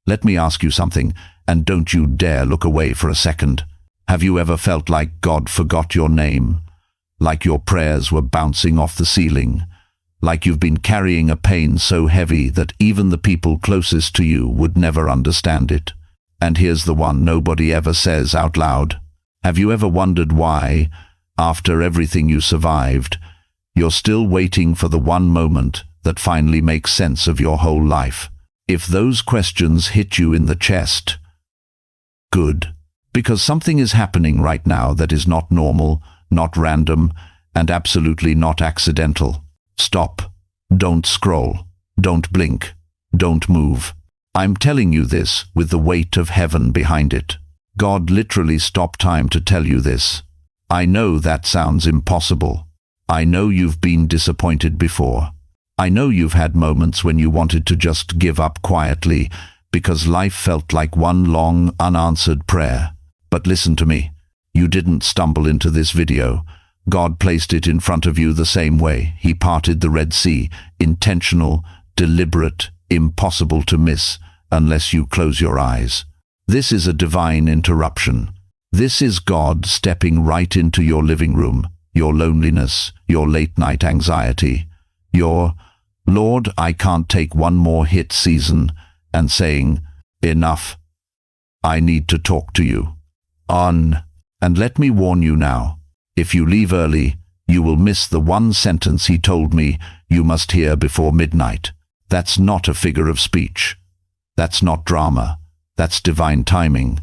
Let me ask you something, and don't you dare look away for a second. Have you ever felt like God forgot your name? Like your prayers were bouncing off the ceiling? Like you've been carrying a pain so heavy that even the people closest to you would never understand it? And here's the one nobody ever says out loud. Have you ever wondered why, after everything you survived, you're still waiting for the one moment that finally makes sense of your whole life? If those questions hit you in the chest, good, because something is happening right now that is not normal, not random, and absolutely not accidental. Stop. Don't scroll. Don't blink. Don't move. I'm telling you this with the weight of heaven behind it. God literally stopped time to tell you this. I know that sounds impossible. I know you've been disappointed before. I know you've had moments when you wanted to just give up quietly because life felt like one long, unanswered prayer. But listen to me. You didn't stumble into this video. God placed it in front of you the same way. He parted the Red Sea, intentional, deliberate, impossible to miss unless you close your eyes. This is a divine interruption. This is God stepping right into your living room, your loneliness, your late-night anxiety, your, "Lord, I can't take one more hit season," and saying, "Enough. I need to talk to you." And let me warn you now, if you leave early, you will miss the one sentence he told me you must hear before midnight. That's not a figure of speech. That's not drama. That's divine timing.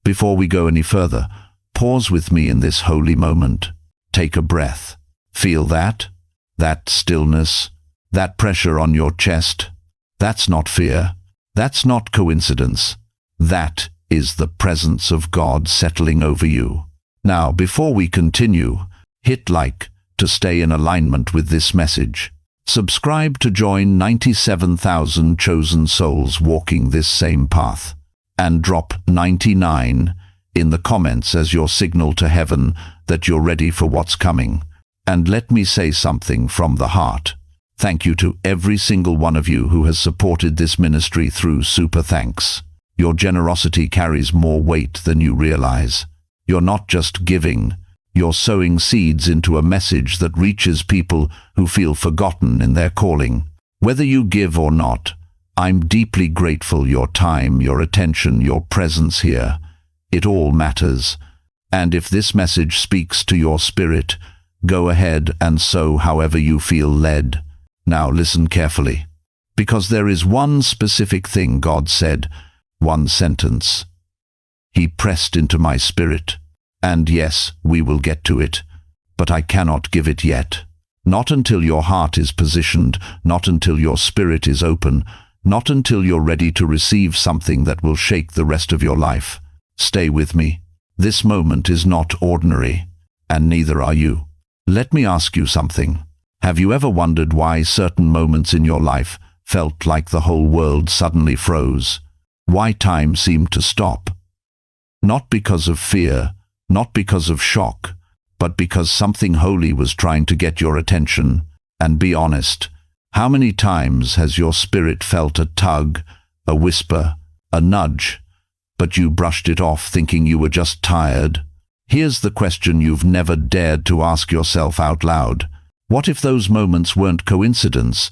Before we go any further, pause with me in this holy moment. Take a breath. Feel that? That stillness? That pressure on your chest? That's not fear. That's not coincidence. That is the presence of God settling over you. Now, before we continue, hit like to stay in alignment with this message. Subscribe to join 97,000 chosen souls walking this same path. And drop 99 in the comments as your signal to heaven that you're ready for what's coming. And let me say something from the heart. Thank you to every single one of you who has supported this ministry through Super Thanks. Your generosity carries more weight than you realize. You're not just giving, you're sowing seeds into a message that reaches people who feel forgotten in their calling. Whether you give or not, I'm deeply grateful. Your time, your attention, your presence here, it all matters. And if this message speaks to your spirit, go ahead and sow however you feel led. Now listen carefully, because there is one specific thing God said, one sentence. He pressed into my spirit. And yes, we will get to it, but I cannot give it yet. Not until your heart is positioned, not until your spirit is open, not until you're ready to receive something that will shake the rest of your life. Stay with me. This moment is not ordinary, and neither are you. Let me ask you something. Have you ever wondered why certain moments in your life felt like the whole world suddenly froze? Why time seemed to stop? Not because of fear, not because of shock, but because something holy was trying to get your attention. And be honest, how many times has your spirit felt a tug, a whisper, a nudge, but you brushed it off thinking you were just tired? Here's the question you've never dared to ask yourself out loud. What if those moments weren't coincidence,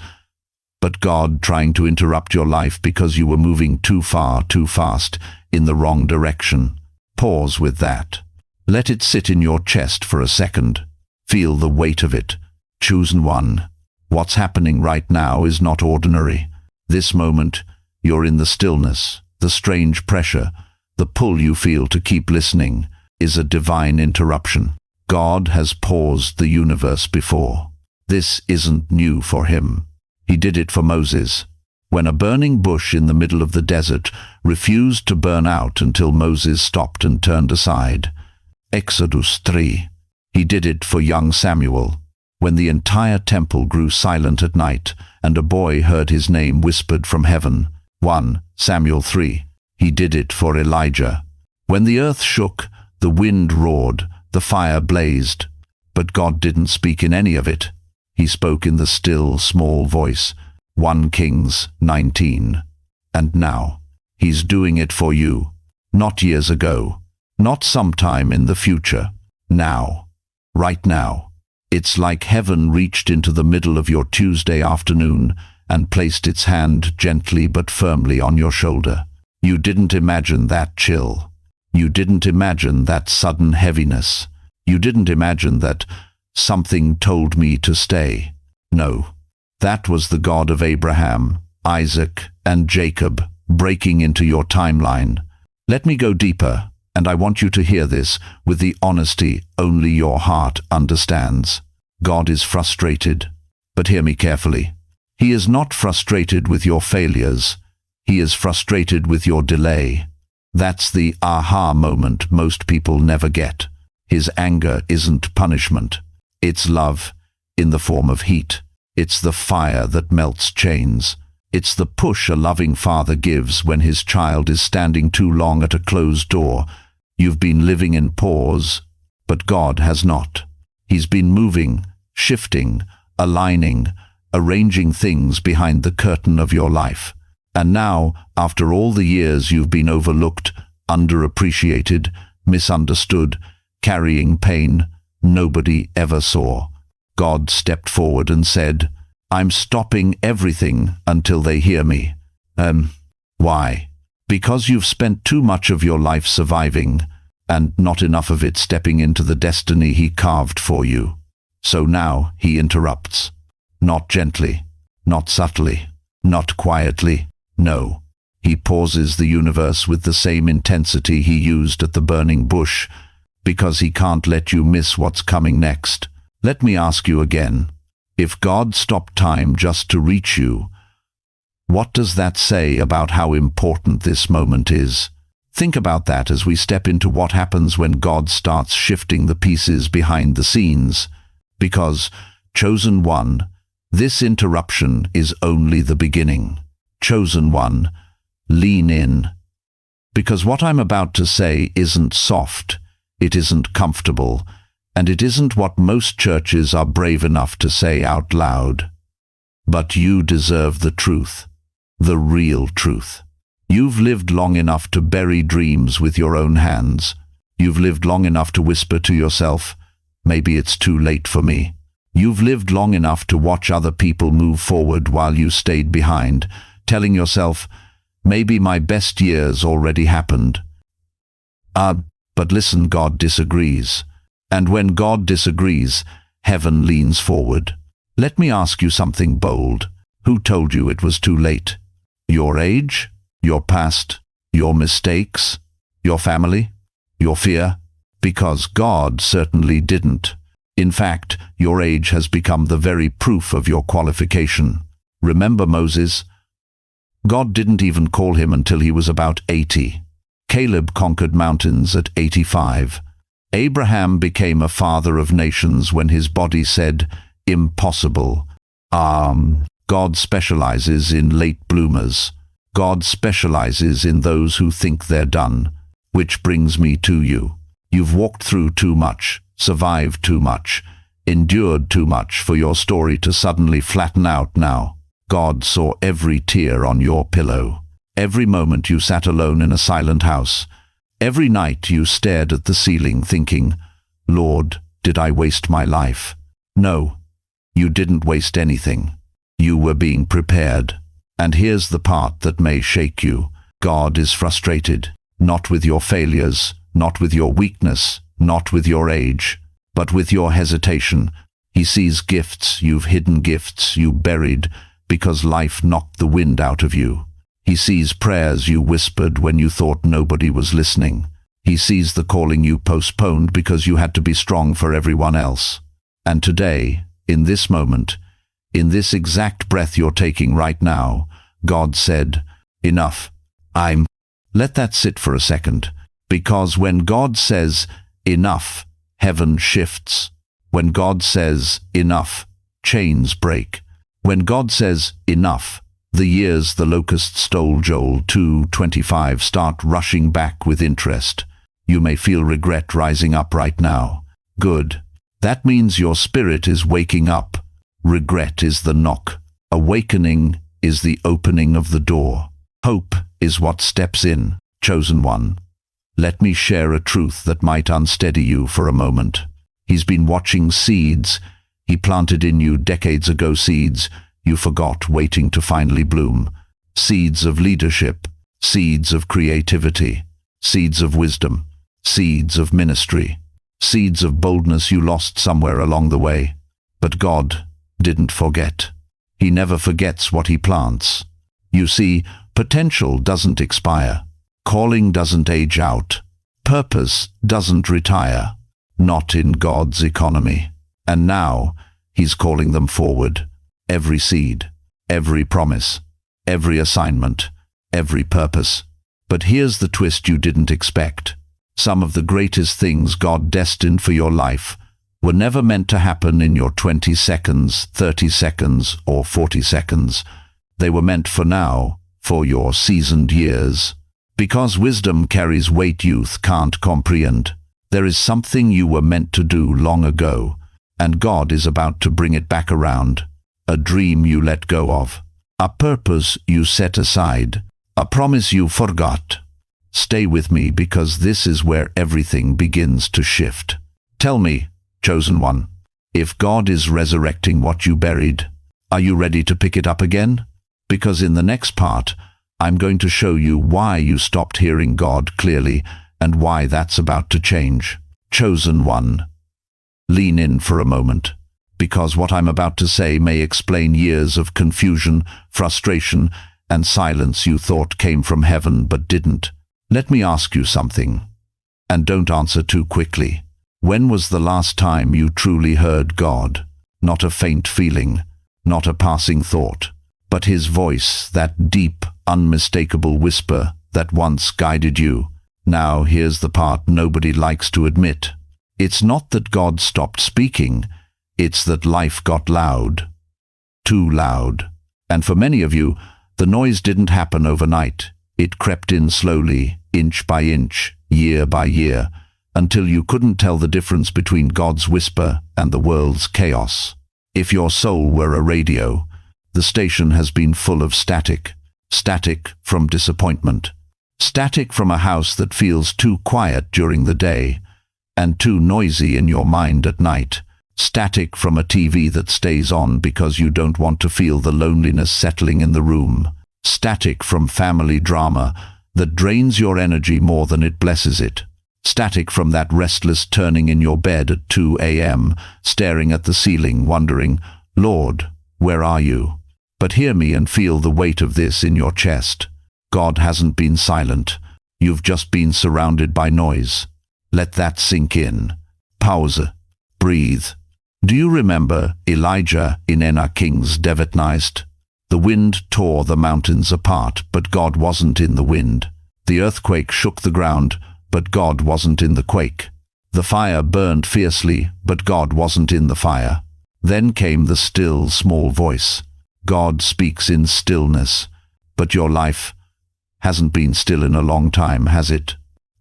but God trying to interrupt your life because you were moving too far, too fast, in the wrong direction? Pause with that. Let it sit in your chest for a second. Feel the weight of it. Choose one. What's happening right now is not ordinary. This moment, you're in the stillness, the strange pressure, the pull you feel to keep listening, is a divine interruption. God has paused the universe before. This isn't new for him. He did it for Moses. When a burning bush in the middle of the desert refused to burn out until Moses stopped and turned aside. Exodus 3. He did it for young Samuel. When the entire temple grew silent at night and a boy heard his name whispered from heaven. 1 Samuel 3. He did it for Elijah. When the earth shook, the wind roared, the fire blazed. But God didn't speak in any of it. He spoke in the still, small voice. 1 Kings 19. And now, He's doing it for you. Not years ago. Not sometime in the future. Now. Right now. It's like heaven reached into the middle of your Tuesday afternoon and placed its hand gently but firmly on your shoulder. You didn't imagine that chill. You didn't imagine that sudden heaviness. You didn't imagine that something told me to stay. No. That was the God of Abraham, Isaac, and Jacob breaking into your timeline. Let me go deeper, and I want you to hear this with the honesty only your heart understands. God is frustrated, but hear me carefully. He is not frustrated with your failures. He is frustrated with your delay. That's the aha moment most people never get. His anger isn't punishment. It's love in the form of heat. It's the fire that melts chains. It's the push a loving father gives when his child is standing too long at a closed door. You've been living in pause, but God has not. He's been moving, shifting, aligning, arranging things behind the curtain of your life. And now, after all the years you've been overlooked, underappreciated, misunderstood, carrying pain nobody ever saw, God stepped forward and said, I'm stopping everything until they hear me. Why? Because you've spent too much of your life surviving, and not enough of it stepping into the destiny He carved for you. So now He interrupts. Not gently, not subtly, not quietly. No. He pauses the universe with the same intensity He used at the burning bush, because He can't let you miss what's coming next. Let me ask you again. If God stopped time just to reach you, what does that say about how important this moment is? Think about that as we step into what happens when God starts shifting the pieces behind the scenes. Because, chosen one, this interruption is only the beginning. Chosen one, lean in. Because what I'm about to say isn't soft, it isn't comfortable, and it isn't what most churches are brave enough to say out loud. But you deserve the truth, the real truth. You've lived long enough to bury dreams with your own hands. You've lived long enough to whisper to yourself, maybe it's too late for me. You've lived long enough to watch other people move forward while you stayed behind, telling yourself, maybe my best years already happened. But listen, God disagrees. And when God disagrees, heaven leans forward. Let me ask you something bold. Who told you it was too late? Your age? Your past? Your mistakes? Your family? Your fear? Because God certainly didn't. In fact, your age has become the very proof of your qualification. Remember Moses? God didn't even call him until he was about 80. Caleb conquered mountains at 85. Abraham became a father of nations when his body said, impossible. God specializes in late bloomers. God specializes in those who think they're done. Which brings me to you. You've walked through too much, survived too much, endured too much for your story to suddenly flatten out now. God saw every tear on your pillow. Every moment you sat alone in a silent house. Every night you stared at the ceiling thinking, Lord, did I waste my life? No, you didn't waste anything. You were being prepared. And here's the part that may shake you. God is frustrated, not with your failures, not with your weakness, not with your age, but with your hesitation. He sees gifts you've hidden, gifts you buried because life knocked the wind out of you. He sees prayers you whispered when you thought nobody was listening. He sees the calling you postponed because you had to be strong for everyone else. And today, in this moment, in this exact breath you're taking right now, God said, enough. Let that sit for a second. Because when God says, enough, heaven shifts. When God says, enough, chains break. When God says, enough, the years the locusts stole Joel 2:25 start rushing back with interest. You may feel regret rising up right now. Good. That means your spirit is waking up. Regret is the knock. Awakening is the opening of the door. Hope is what steps in, chosen one. Let me share a truth that might unsteady you for a moment. He's been watching seeds. He planted in you decades ago seeds you forgot waiting to finally bloom. Seeds of leadership, seeds of creativity, seeds of wisdom, seeds of ministry, seeds of boldness you lost somewhere along the way. But God didn't forget. He never forgets what he plants. You see, potential doesn't expire. Calling doesn't age out. Purpose doesn't retire. Not in God's economy. And now, he's calling them forward. Every seed, every promise, every assignment, every purpose. But here's the twist you didn't expect. Some of the greatest things God destined for your life were never meant to happen in your 20 seconds, 30 seconds, or 40 seconds. They were meant for now, for your seasoned years. Because wisdom carries weight youth can't comprehend. There is something you were meant to do long ago, and God is about to bring it back around. A dream you let go of. A purpose you set aside. A promise you forgot. Stay with me because this is where everything begins to shift. Tell me, chosen one, if God is resurrecting what you buried, are you ready to pick it up again? Because in the next part, I'm going to show you why you stopped hearing God clearly and why that's about to change. Chosen one, lean in for a moment, because what I'm about to say may explain years of confusion, frustration, and silence you thought came from heaven but didn't. Let me ask you something, and don't answer too quickly. When was the last time you truly heard God? Not a faint feeling, not a passing thought, but his voice, that deep, unmistakable whisper that once guided you. Now here's the part nobody likes to admit. It's not that God stopped speaking, it's that life got loud. Too loud. And for many of you, the noise didn't happen overnight. It crept in slowly, inch by inch, year by year, until you couldn't tell the difference between God's whisper and the world's chaos. If your soul were a radio, the station has been full of static. Static from disappointment. Static from a house that feels too quiet during the day and too noisy in your mind at night. Static from a TV that stays on because you don't want to feel the loneliness settling in the room. Static from family drama that drains your energy more than it blesses it. Static from that restless turning in your bed at 2 a.m., staring at the ceiling, wondering, Lord, where are you? But hear me and feel the weight of this in your chest. God hasn't been silent. You've just been surrounded by noise. Let that sink in. Pause. Breathe. Do you remember Elijah in Kings 19? The wind tore the mountains apart, but God wasn't in the wind. The earthquake shook the ground, but God wasn't in the quake. The fire burned fiercely, but God wasn't in the fire. Then came the still, small voice. God speaks in stillness, but your life hasn't been still in a long time, has it?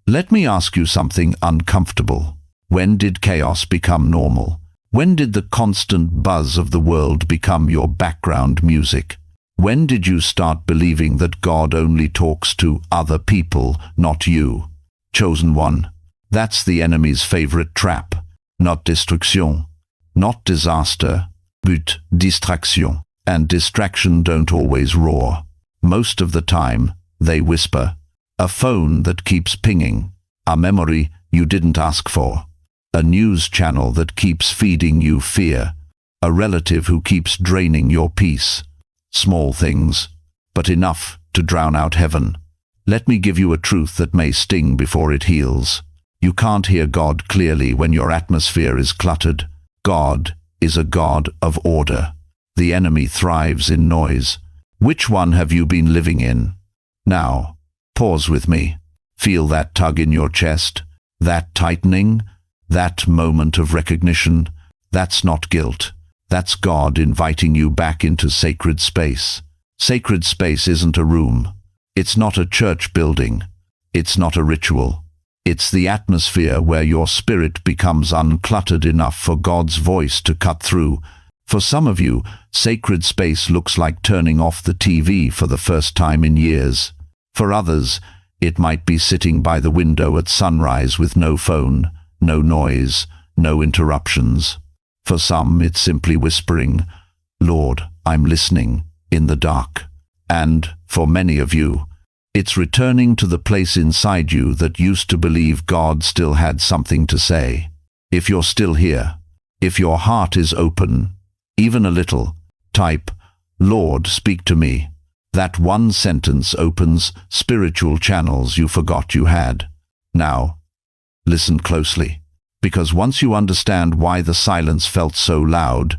Let me ask you something uncomfortable. When did chaos become normal? When did the constant buzz of the world become your background music? When did you start believing that God only talks to other people, not you? Chosen one. That's the enemy's favorite trap. Not destruction, not disaster, but distraction. And distraction don't always roar. Most of the time, they whisper. A phone that keeps pinging. A memory you didn't ask for. A news channel that keeps feeding you fear. A relative who keeps draining your peace. Small things, but enough to drown out heaven. Let me give you a truth that may sting before it heals. You can't hear God clearly when your atmosphere is cluttered. God is a God of order. The enemy thrives in noise. Which one have you been living in? Now, pause with me. Feel that tug in your chest, that tightening, that moment of recognition. That's not guilt. That's God inviting you back into sacred space. Sacred space isn't a room. It's not a church building. It's not a ritual. It's the atmosphere where your spirit becomes uncluttered enough for God's voice to cut through. For some of you, sacred space looks like turning off the TV for the first time in years. For others, it might be sitting by the window at sunrise with no phone, no noise, no interruptions. For some, it's simply whispering, "Lord, I'm listening," in the dark. And, for many of you, it's returning to the place inside you that used to believe God still had something to say. If you're still here, if your heart is open, even a little, type, "Lord, speak to me." That one sentence opens spiritual channels you forgot you had. Now, listen closely, because once you understand why the silence felt so loud,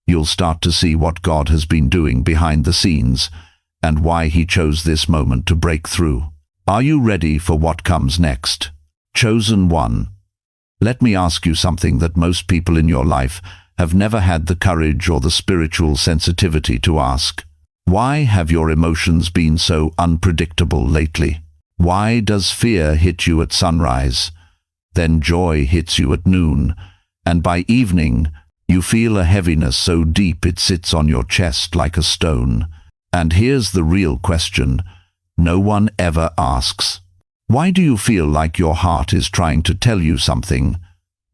you'll start to see what God has been doing behind the scenes and why He chose this moment to break through. Are you ready for what comes next? Chosen one. Let me ask you something that most people in your life have never had the courage or the spiritual sensitivity to ask. Why have your emotions been so unpredictable lately? Why does fear hit you at sunrise, then joy hits you at noon, and by evening you feel a heaviness so deep it sits on your chest like a stone? And here's the real question no one ever asks. Why do you feel like your heart is trying to tell you something,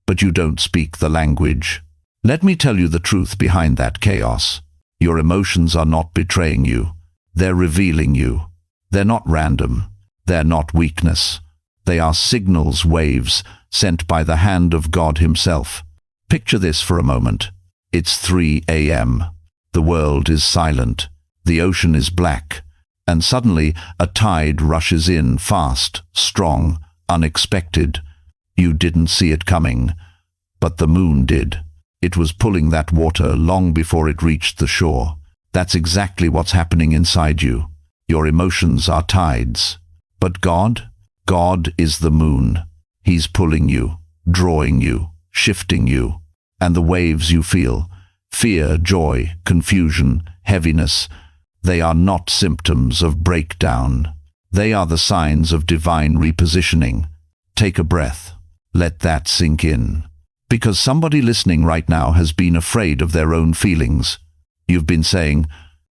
but you don't speak the language? Let me tell you the truth behind that chaos. Your emotions are not betraying you. They're revealing you. They're not random. They're not weakness. They are signals, waves, sent by the hand of God Himself. Picture this for a moment. It's 3 a.m. The world is silent. The ocean is black. And suddenly a tide rushes in, fast, strong, unexpected. You didn't see it coming, but the moon did. It was pulling that water long before it reached the shore. That's exactly what's happening inside you. Your emotions are tides. But God is the moon. He's pulling you, drawing you, shifting you. And the waves you feel, fear, joy, confusion, heaviness, they are not symptoms of breakdown. They are the signs of divine repositioning. Take a breath. Let that sink in. Because somebody listening right now has been afraid of their own feelings. You've been saying,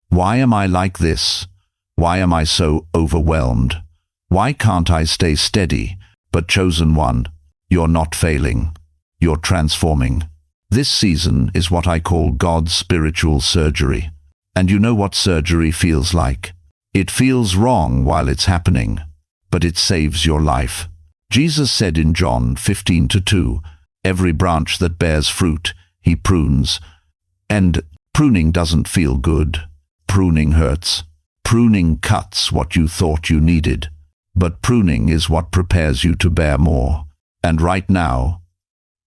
"Why am I like this? Why am I so overwhelmed? Why can't I stay steady?" But chosen one, you're not failing. You're transforming. This season is what I call God's spiritual surgery. And you know what surgery feels like? It feels wrong while it's happening, but it saves your life. Jesus said in John 15:2, "Every branch that bears fruit, He prunes." And pruning doesn't feel good. Pruning hurts. Pruning cuts what you thought you needed. But pruning is what prepares you to bear more. And right now,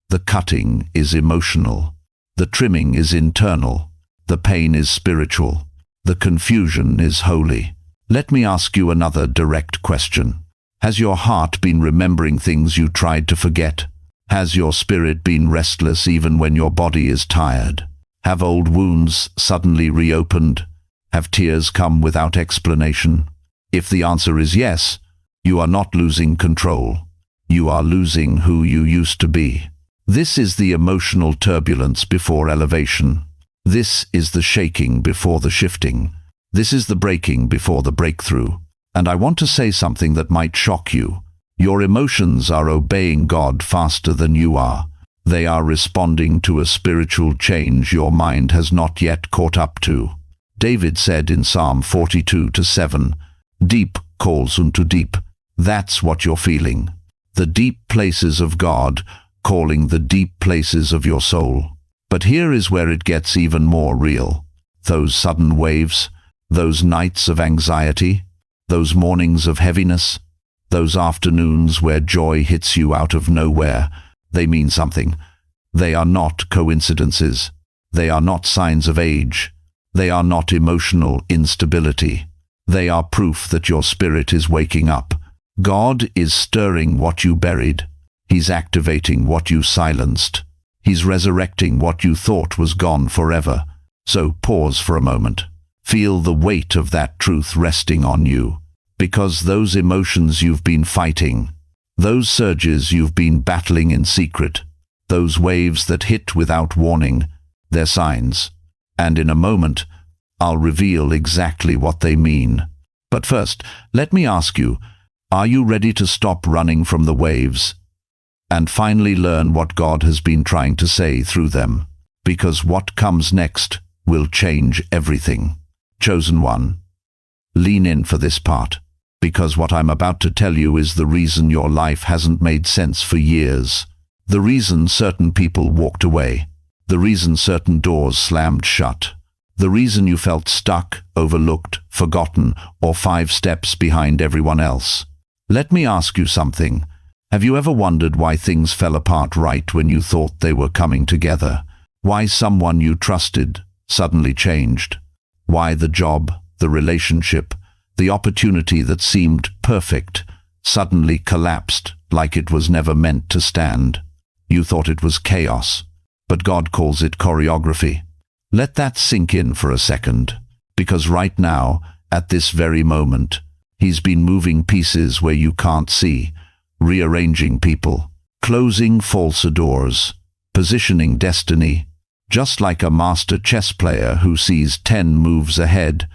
the cutting is emotional. The trimming is internal. The pain is spiritual. The confusion is holy. Let me ask you another direct question. Has your heart been remembering things you tried to forget? Has your spirit been restless even when your body is tired? Have old wounds suddenly reopened? Have tears come without explanation? If the answer is yes, you are not losing control. You are losing who you used to be. This is the emotional turbulence before elevation. This is the shaking before the shifting. This is the breaking before the breakthrough. And I want to say something that might shock you. Your emotions are obeying God faster than you are. They are responding to a spiritual change your mind has not yet caught up to. David said in Psalm 42:7, "Deep calls unto deep." That's what you're feeling. The deep places of God calling the deep places of your soul. But here is where it gets even more real. Those sudden waves, those nights of anxiety, those mornings of heaviness, those afternoons where joy hits you out of nowhere, they mean something. They are not coincidences. They are not signs of age. They are not emotional instability. They are proof that your spirit is waking up. God is stirring what you buried. He's activating what you silenced. He's resurrecting what you thought was gone forever. So pause for a moment. Feel the weight of that truth resting on you. Because those emotions you've been fighting, those surges you've been battling in secret, those waves that hit without warning, they're signs. And in a moment, I'll reveal exactly what they mean. But first, let me ask you, are you ready to stop running from the waves and finally learn what God has been trying to say through them? Because what comes next will change everything. Chosen one, lean in for this part, because what I'm about to tell you is the reason your life hasn't made sense for years. The reason certain people walked away. The reason certain doors slammed shut. The reason you felt stuck, overlooked, forgotten, or 5 steps behind everyone else. Let me ask you something. Have you ever wondered why things fell apart right when you thought they were coming together? Why someone you trusted suddenly changed? Why the job, the relationship, the opportunity that seemed perfect suddenly collapsed like it was never meant to stand? You thought it was chaos, but God calls it choreography. Let that sink in for a second, because right now, at this very moment, He's been moving pieces where you can't see, rearranging people, closing false doors, positioning destiny. Just like a master chess player who sees 10 moves ahead,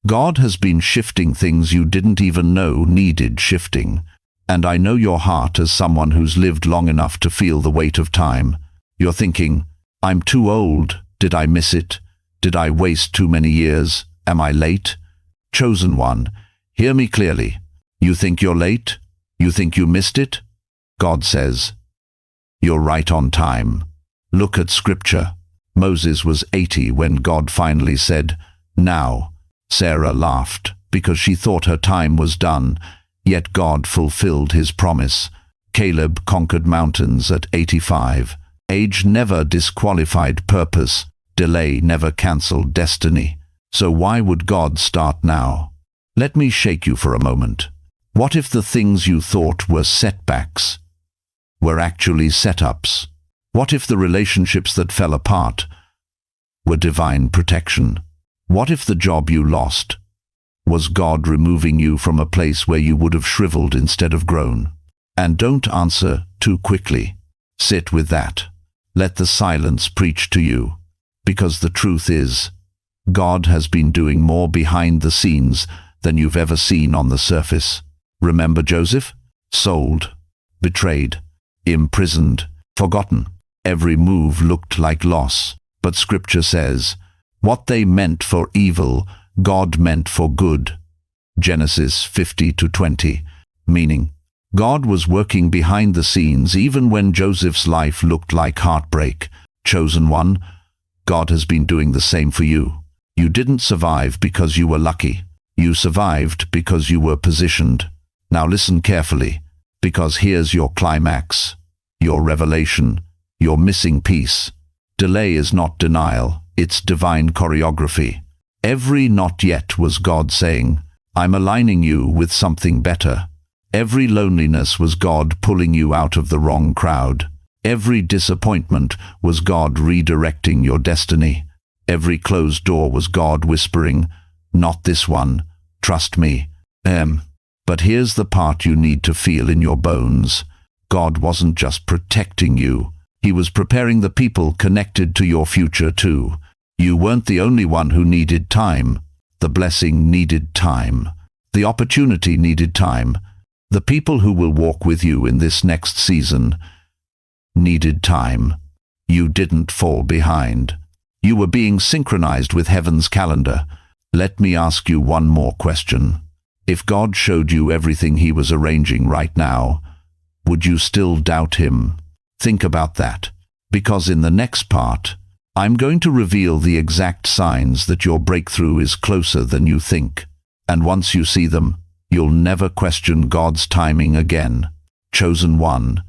God has been shifting things you didn't even know needed shifting. And I know your heart as someone who's lived long enough to feel the weight of time. You're thinking, I'm too old. Did I miss it? Did I waste too many years? Am I late? Chosen one, hear me clearly. You think you're late? You think you missed it? God says, you're right on time. Look at Scripture. Moses was 80 when God finally said, now. Sarah laughed because she thought her time was done, yet God fulfilled His promise. Caleb conquered mountains at 85. Age never disqualified purpose. Delay never cancelled destiny. So why would God start now? Let me shake you for a moment. What if the things you thought were setbacks were actually setups? What if the relationships that fell apart were divine protection? What if the job you lost was God removing you from a place where you would have shriveled instead of grown? And don't answer too quickly. Sit with that. Let the silence preach to you. Because the truth is, God has been doing more behind the scenes than you've ever seen on the surface. Remember Joseph? Sold, betrayed, imprisoned, forgotten. Every move looked like loss. But Scripture says, what they meant for evil, God meant for good. Genesis 50-20, meaning, God was working behind the scenes even when Joseph's life looked like heartbreak. Chosen one, God has been doing the same for you. You didn't survive because you were lucky. You survived because you were positioned. Now listen carefully, because here's your climax, your revelation, your missing piece. Delay is not denial, it's divine choreography. Every not yet was God saying, I'm aligning you with something better. Every loneliness was God pulling you out of the wrong crowd. Every disappointment was God redirecting your destiny. Every closed door was God whispering, not this one, trust me. But here's the part you need to feel in your bones. God wasn't just protecting you. He was preparing the people connected to your future too. You weren't the only one who needed time. The blessing needed time. The opportunity needed time. The people who will walk with you in this next season needed time. You didn't fall behind. You were being synchronized with heaven's calendar. Let me ask you one more question. If God showed you everything He was arranging right now, would you still doubt Him? Think about that, because in the next part, I'm going to reveal the exact signs that your breakthrough is closer than you think. And once you see them, you'll never question God's timing again. Chosen one,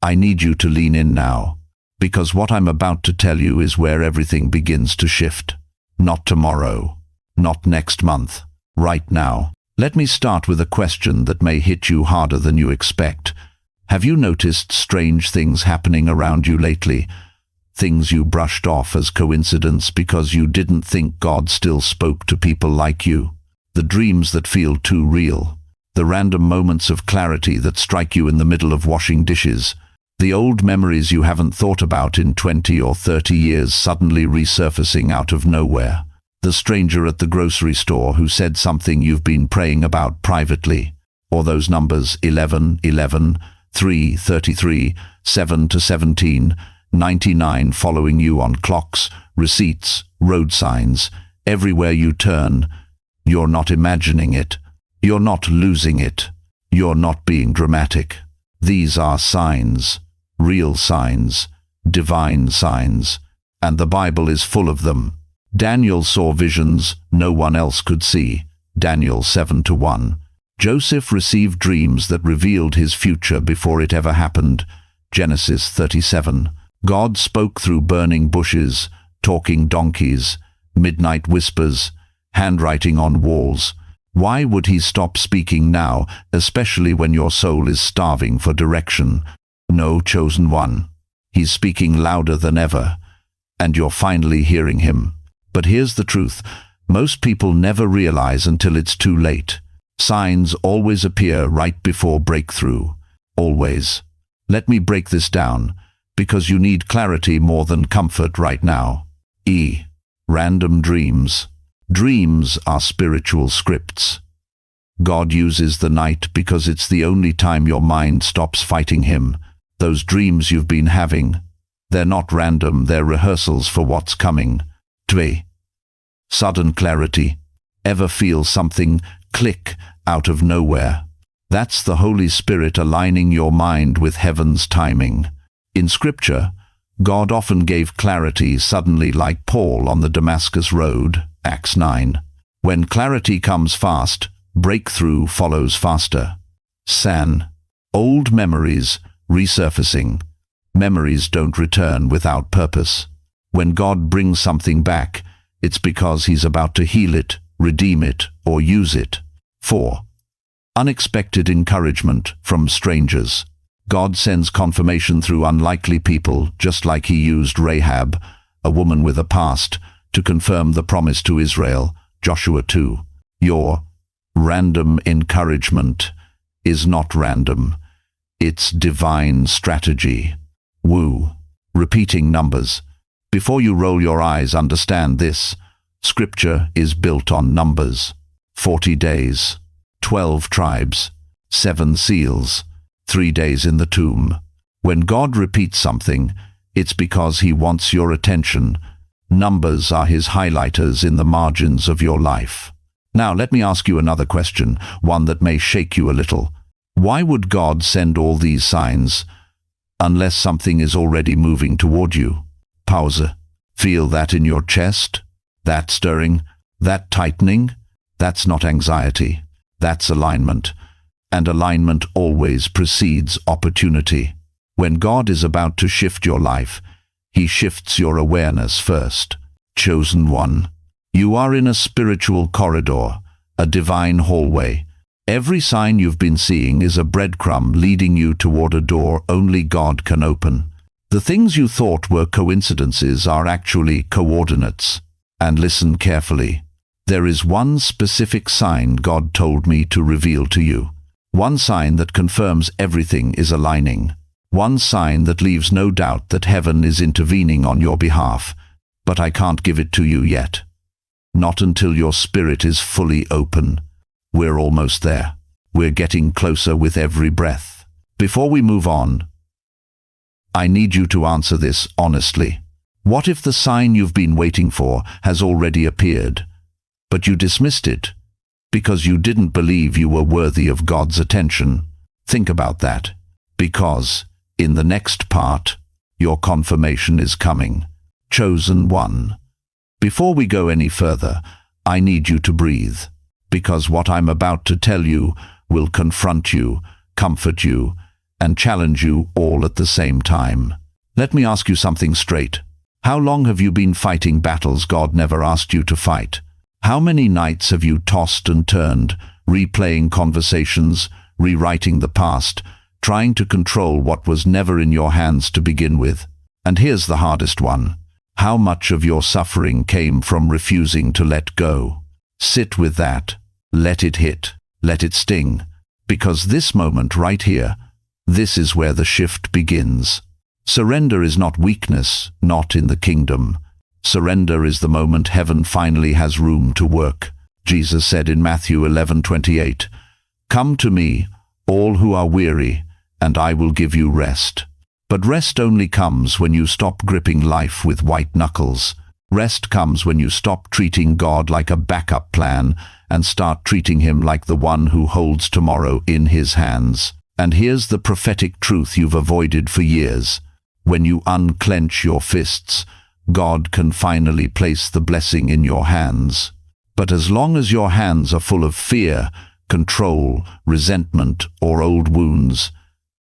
I need you to lean in now, because what I'm about to tell you is where everything begins to shift. Not tomorrow, not next month, right now. Let me start with a question that may hit you harder than you expect. Have you noticed strange things happening around you lately? Things you brushed off as coincidence because you didn't think God still spoke to people like you. The dreams that feel too real. The random moments of clarity that strike you in the middle of washing dishes. The old memories you haven't thought about in 20 or 30 years suddenly resurfacing out of nowhere. The stranger at the grocery store who said something you've been praying about privately. Or those numbers 11, 11, 3, 33, 7 to 17, 99 following you on clocks, receipts, road signs, everywhere you turn. You're not imagining it. You're not losing it. You're not being dramatic. These are signs, real signs, divine signs, and the Bible is full of them. Daniel saw visions no one else could see. Daniel 7:1. Joseph received dreams that revealed his future before it ever happened. Genesis 37. God spoke through burning bushes, talking donkeys, midnight whispers, handwriting on walls. Why would he stop speaking now, especially when your soul is starving for direction? No, chosen one. He's speaking louder than ever, and you're finally hearing him. But here's the truth. Most people never realize until it's too late. Signs always appear right before breakthrough. Always. Let me break this down, because you need clarity more than comfort right now. Random dreams. Dreams are spiritual scripts. God uses the night because it's the only time your mind stops fighting him. Those dreams you've been having, they're not random, they're rehearsals for what's coming. 2. Sudden clarity. Ever feel something click out of nowhere? That's the Holy Spirit aligning your mind with heaven's timing. In Scripture, God often gave clarity suddenly, like Paul on the Damascus Road, Acts 9. When clarity comes fast, breakthrough follows faster. Old memories resurfacing. Memories don't return without purpose. When God brings something back, it's because he's about to heal it, redeem it, or use it. 4. Unexpected encouragement from strangers. God sends confirmation through unlikely people, just like he used Rahab, a woman with a past, to confirm the promise to Israel, Joshua 2. Your random encouragement is not random. It's divine strategy. Repeating numbers. Before you roll your eyes, understand this. Scripture is built on numbers. 40 days, 12 tribes, 7 seals, 3 days in the tomb. When God repeats something, it's because he wants your attention. Numbers are his highlighters in the margins of your life. Now let me ask you another question, one that may shake you a little. Why would God send all these signs unless something is already moving toward you? Pause. Feel that in your chest? That stirring? That tightening? That's not anxiety. That's alignment. And alignment always precedes opportunity. When God is about to shift your life, he shifts your awareness first. Chosen one. You are in a spiritual corridor, a divine hallway. Every sign you've been seeing is a breadcrumb leading you toward a door only God can open. The things you thought were coincidences are actually coordinates. And listen carefully. There is one specific sign God told me to reveal to you. One sign that confirms everything is aligning. One sign that leaves no doubt that heaven is intervening on your behalf. But I can't give it to you yet. Not until your spirit is fully open. We're almost there. We're getting closer with every breath. Before we move on, I need you to answer this honestly. What if the sign you've been waiting for has already appeared, but you dismissed it because you didn't believe you were worthy of God's attention? Think about that, because in the next part, your confirmation is coming. Chosen one. Before we go any further, I need you to breathe, because what I'm about to tell you will confront you, comfort you, and challenge you all at the same time. Let me ask you something straight. How long have you been fighting battles God never asked you to fight? How many nights have you tossed and turned, replaying conversations, rewriting the past, trying to control what was never in your hands to begin with? And here's the hardest one. How much of your suffering came from refusing to let go? Sit with that. Let it hit. Let it sting. Because this moment right here, this is where the shift begins. Surrender is not weakness, not in the kingdom. Surrender is the moment heaven finally has room to work. Jesus said in Matthew 11:28, "Come to me, all who are weary, and I will give you rest." But rest only comes when you stop gripping life with white knuckles. Rest comes when you stop treating God like a backup plan and start treating him like the one who holds tomorrow in his hands. And here's the prophetic truth you've avoided for years. When you unclench your fists, God can finally place the blessing in your hands. But as long as your hands are full of fear, control, resentment, or old wounds,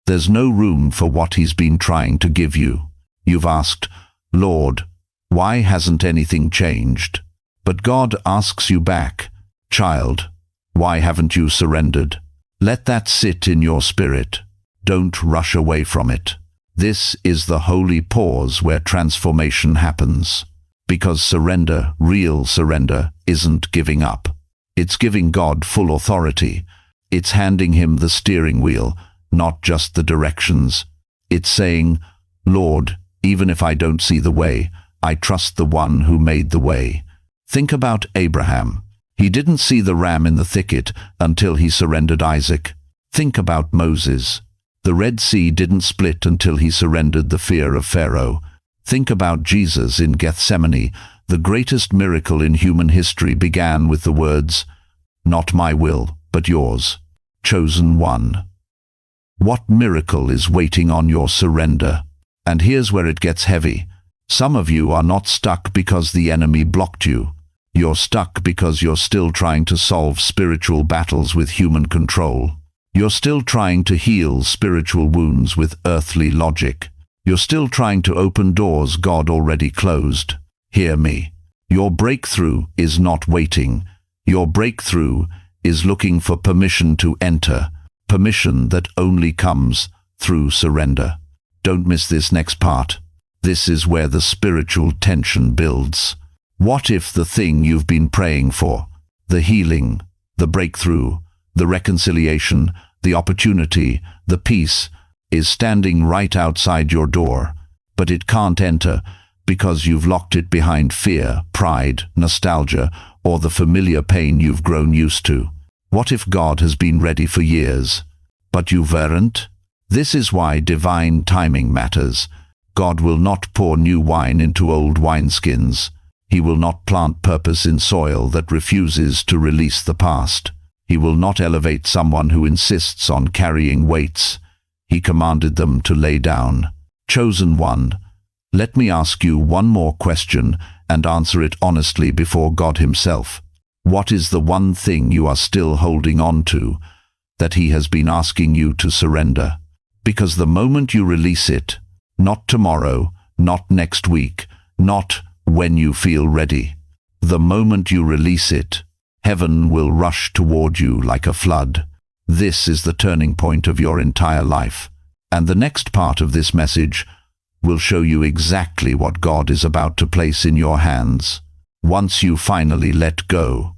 there's no room for what he's been trying to give you. You've asked, "Lord, why hasn't anything changed?" But God asks you back, "Child, why haven't you surrendered?" Let that sit in your spirit. Don't rush away from it. This is the holy pause where transformation happens. Because surrender, real surrender, isn't giving up. It's giving God full authority. It's handing him the steering wheel, not just the directions. It's saying, "Lord, even if I don't see the way, I trust the one who made the way." Think about Abraham. He didn't see the ram in the thicket until he surrendered Isaac. Think about Moses. The Red Sea didn't split until he surrendered the fear of Pharaoh. Think about Jesus in Gethsemane. The greatest miracle in human history began with the words, "Not my will, but yours, chosen one." What miracle is waiting on your surrender? And here's where it gets heavy. Some of you are not stuck because the enemy blocked you. You're stuck because you're still trying to solve spiritual battles with human control. You're still trying to heal spiritual wounds with earthly logic. You're still trying to open doors God already closed. Hear me. Your breakthrough is not waiting. Your breakthrough is looking for permission to enter, permission that only comes through surrender. Don't miss this next part. This is where the spiritual tension builds. What if the thing you've been praying for, the healing, the breakthrough, the reconciliation, the opportunity, the peace, is standing right outside your door, but it can't enter because you've locked it behind fear, pride, nostalgia, or the familiar pain you've grown used to? What if God has been ready for years, but you weren't? This is why divine timing matters. God will not pour new wine into old wineskins. He will not plant purpose in soil that refuses to release the past. He will not elevate someone who insists on carrying weights He commanded them to lay down. Chosen one, let me ask you one more question and answer it honestly before God himself. What is the one thing you are still holding on to that he has been asking you to surrender? Because the moment you release it, not tomorrow, not next week, not when you feel ready, the moment you release it, heaven will rush toward you like a flood. This is the turning point of your entire life. And the next part of this message will show you exactly what God is about to place in your hands once you finally let go.